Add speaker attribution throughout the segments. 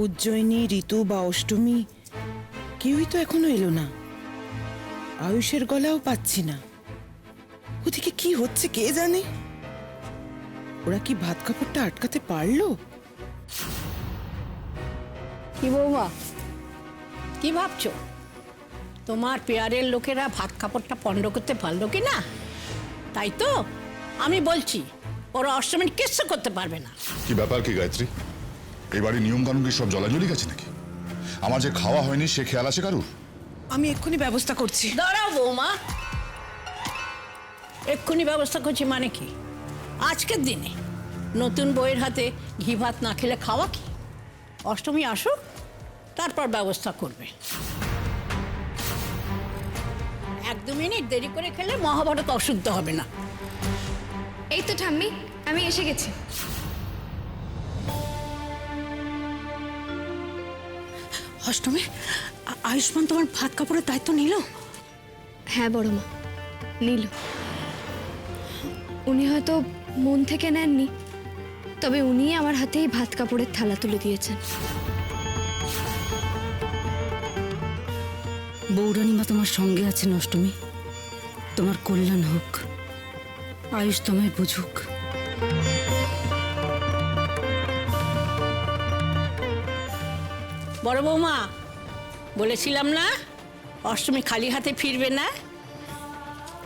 Speaker 1: উজ্জয়িনী, ঋতু বা অষ্টমী কেউই তো এখনো এলো না। আয়ুষের গলাও পাচ্ছি না। ওদিকে কি হচ্ছে কে জানে। ওরা কি ভাত কাপড়টা আটকাতে পারলো?
Speaker 2: কি বৌমা, কি ভাবছো? তোমার পেয়ারের লোকেরা ভাত কাপড়টা পণ্ড করতে পারলো কি না? তাই তো আমি বলছি, ওরা অষ্টমীর কিচ্ছু করতে পারবে না।
Speaker 3: কি ব্যাপার কি গায়ত্রী, এই বাড়ির নিয়ম কানুন কি সব জলাজলি গেছে নাকি? আমার যে খাওয়া হয়নি সে খেয়াল আছে কারুর?
Speaker 1: আমি এক্ষুনি ব্যবস্থা করছি।
Speaker 2: দাঁড়াও বৌমা, এক্ষুনি ব্যবস্থা করছি মানে কি? আজকের দিনে নতুন বইয়ের হাতে ঘি ভাত না খেলে খাওয়া কি? অষ্টমী আসুক, তারপর ব্যবস্থা করবে। 1-2 মিনিট দেরি করে খেলে মহাভারত অশুদ্ধ হবে না।
Speaker 4: এই তো ঠাম্মি, আমি এসে গেছি।
Speaker 2: অষ্টমী, আয়ুষ্মান তোমার ভাত কাপড়ের দায়িত্ব নিল?
Speaker 4: হ্যাঁ বড় মা, নীল। উনি হয়তো মন থেকে নেননি, তবে উনি আমার হাতেই ভাত কাপড়ের থালা তুলে দিয়েছেন।
Speaker 5: বৌরানীমা তোমার সঙ্গে আছেন অষ্টমী। তোমার কল্যাণ হোক, আয়ুষ তোমায় বুঝুক।
Speaker 2: বড় বৌমা, বলেছিলাম না অষ্টমী খালি হাতে ফিরবে না।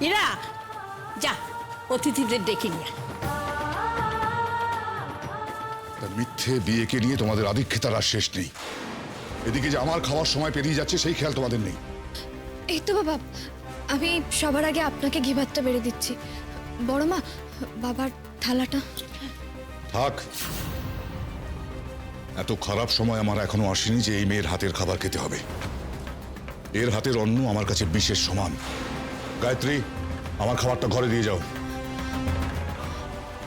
Speaker 2: ইরা, যা অতিথিদের ডেকে নিয়ে।
Speaker 3: মিথ্যে বিয়েকে নিয়ে তোমাদের আধিক্যতার আর শেষ নেই। এদিকে যে আমার খাওয়ার সময় পেরিয়ে যাচ্ছে সেই খেয়াল তোমাদের নেই।
Speaker 4: এই তো বাবা, আমি সবার আগে আপনাকে ঘি ভাতটা বেড়ে দিচ্ছি। বড় মা, বাবার থালাটা।
Speaker 3: থাক, এত খারাপ সময় আমার এখনো আসেনি যে এই মেয়ের হাতের খাবার খেতে হবে। এর হাতের অন্ন আমার কাছে বিশেষ সমান। গায়ত্রী, আমার খাবারটা ঘরে দিয়ে যাও।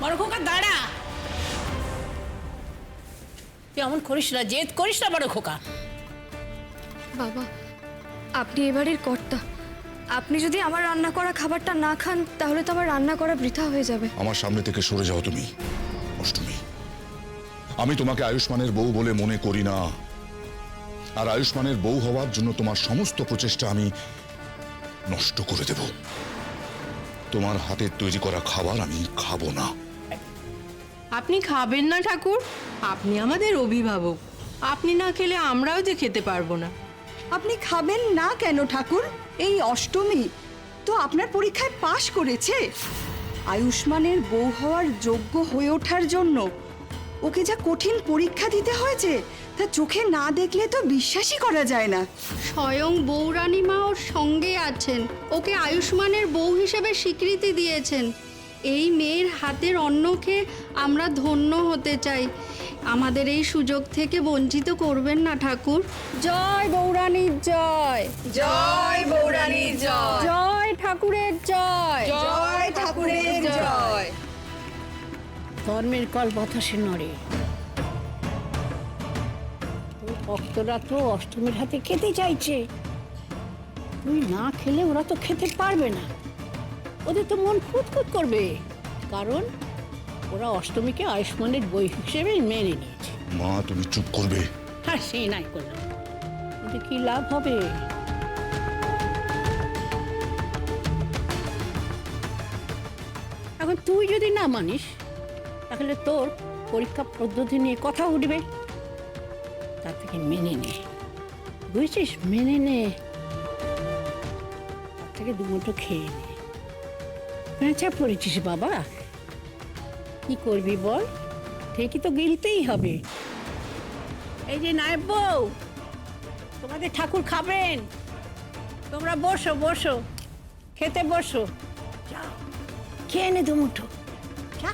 Speaker 2: বড় খোকা দাঁড়া, তুই এমন করিস না, জেদ করিস না বড় খোকা।
Speaker 4: বাবা, আপনি এবারের কর্তা। আপনি যদি আমার রান্না করা খাবারটা না খান, তাহলে তো আমার রান্না করা বৃথা হয়ে যাবে।
Speaker 3: আমার সামনে থেকে সরে যাও তুমি অষ্টমী। আমি তোমাকে আয়ুষ্মানের বউ বলে মনে করি না, আর আয়ুষ্মানের বউ হওয়ার জন্য তোমার সমস্ত প্রচেষ্টা আমি নষ্ট করে দেব। তোমার হাতের তৈরি করা খাবার আমি খাবো না।
Speaker 6: আপনি খাবেন না ঠাকুর? আপনি আমাদের অভিভাবক, আপনি না খেলে আমরাও যে খেতে পারবো না।
Speaker 7: আপনি খাবেন না কেন ঠাকুর? এই অষ্টমী তো আপনার পরীক্ষায় পাশ করেছে। আয়ুষ্মানের বউ হওয়ার যোগ্য হয়ে ওঠার জন্য ওকে যা কঠিন পরীক্ষা দিতে হয়েছে তা চোখে না দেখলে তো বিশ্বাসই করা যায় না।
Speaker 8: স্বয়ং বৌরানীমা ওর সঙ্গে আছেন, ওকে আয়ুষ্মানের বউ হিসেবে স্বীকৃতি দিয়েছেন। এই মেয়ের হাতের অন্ন খেয়ে আমরা ধন্য হতে চাই। আমাদের এই সুযোগ থেকে বঞ্চিত করবেন না ঠাকুর। জয় বৌরানীর জয়,
Speaker 7: জয় বৌরানীর জয়,
Speaker 8: জয় ঠাকুরের জয়,
Speaker 7: জয় ঠাকুরের জয়।
Speaker 2: ধর্মের কল বাতাসে নড়ে। ওই ভক্তরা তো অষ্টমীর হাতে খেতে চাইছে। তুই না খেলে ওরা তো খেতে পারবে না। ওদের তো মন খুঁতখুত করবে, কারণ ওরা অষ্টমীকে আয়ুষ্মানের বই হিসেবে মেনে নিয়েছে।
Speaker 3: মা, তুমি চুপ করবে?
Speaker 2: হ্যাঁ, সেই নাই করলাম, ওদের কি লাভ হবে? এখন তুই যদি না মানিস, তাহলে তোর পরীক্ষা পদ্ধতি নিয়ে কথা উঠবে। তার থেকে মেনে নে, বুঝছিস? মেনে নে, তার থেকে দুমুঠো খেয়ে নে। পেঁচা পড়েছিস বাবা, কি করবি বল? ঠিকই তো গিলতেই হবে। এই যে নায়েব বউ, তোমাদের ঠাকুর খাবেন, তোমরা বসো বসো, খেতে বসো। যাও, খেয়ে নে দুমুঠো। যা।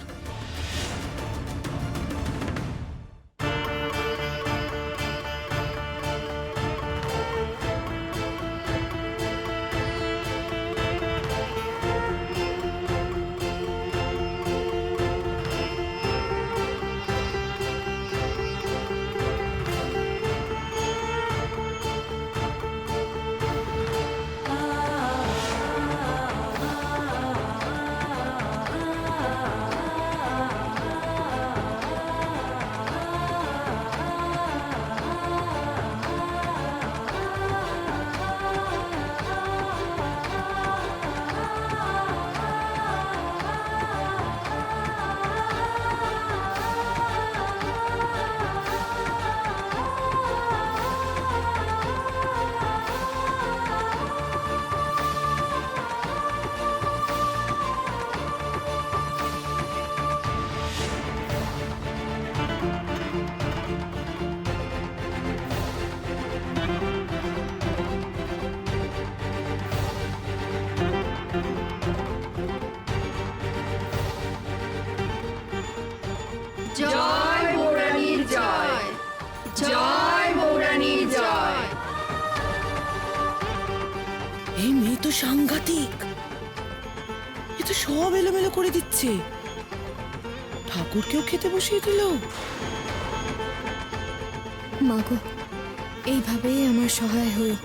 Speaker 8: জয় বৌরানীর জয়, জয় বৌরানীর জয়।
Speaker 1: এই মেয়ে তো সাংঘাতিক, এ তো সব এলোমেলো করে দিচ্ছে। ঠাকুরকেও খেতে বসিয়ে দিল।
Speaker 4: মাগো, এইভাবেই আমার সহায় হয়েও।